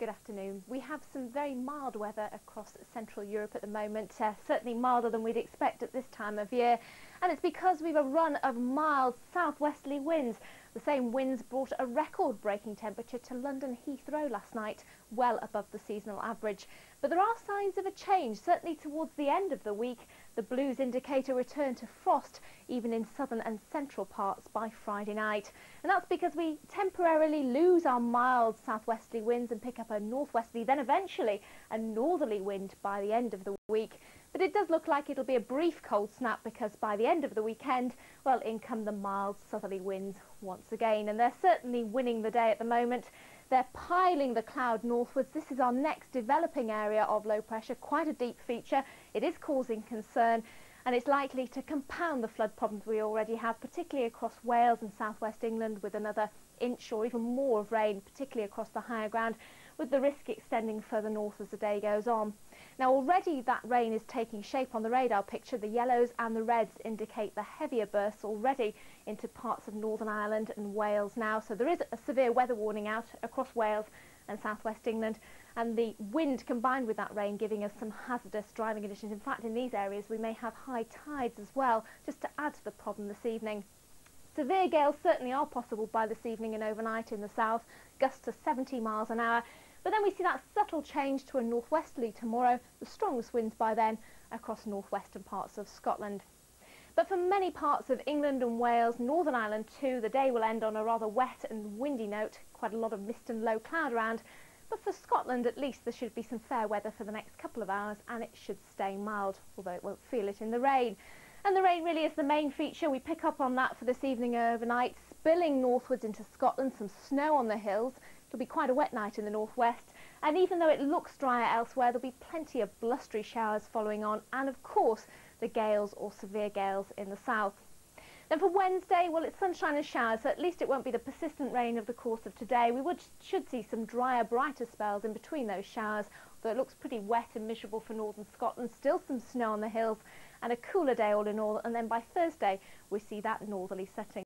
Good afternoon. We have some very mild weather across Central Europe at the moment, certainly milder than we'd expect at this time of year. And it's because we've a run of mild southwesterly winds. The same winds brought a record-breaking temperature to London Heathrow last night, well above the seasonal average. But there are signs of a change, certainly towards the end of the week. The blues indicate a return to frost, even in southern and central parts by Friday night. And that's because we temporarily lose our mild southwesterly winds and pick up a northwesterly, then eventually a northerly wind by the end of the week. But it does look like it'll be a brief cold snap, because by the end of the weekend, well, in come the mild southerly winds once again. And they're certainly winning the day at the moment. They're piling the cloud northwards. This is our next developing area of low pressure, quite a deep feature. It is causing concern, and it's likely to compound the flood problems we already have, particularly across Wales and southwest England, with another inch or even more of rain, particularly across the higher ground, with the risk extending further north as the day goes on. Now, already that rain is taking shape on the radar picture. The yellows and the reds indicate the heavier bursts already into parts of Northern Ireland and Wales now. So there is a severe weather warning out across Wales and southwest England, and the wind combined with that rain giving us some hazardous driving conditions. In fact, in these areas we may have high tides as well, just to add to the problem this evening. Severe gales certainly are possible by this evening and overnight in the south, gusts to 70 miles an hour. But then we see that subtle change to a northwesterly tomorrow, the strongest winds by then across northwestern parts of Scotland. But for many parts of England and Wales, Northern Ireland too, the day will end on a rather wet and windy note, quite a lot of mist and low cloud around. But for Scotland at least, there should be some fair weather for the next couple of hours, and it should stay mild, although it won't feel it in the rain. And the rain really is the main feature. We pick up on that for this evening overnight, spilling northwards into Scotland, some snow on the hills. It'll be quite a wet night in the northwest, and even though it looks drier elsewhere, there'll be plenty of blustery showers following on, and of course the gales or severe gales in the south. Then for Wednesday, well, it's sunshine and showers, so at least it won't be the persistent rain of the course of today. We should see some drier, brighter spells in between those showers, though it looks pretty wet and miserable for northern Scotland. Still some snow on the hills and a cooler day all in all, and then by Thursday we see that northerly setting.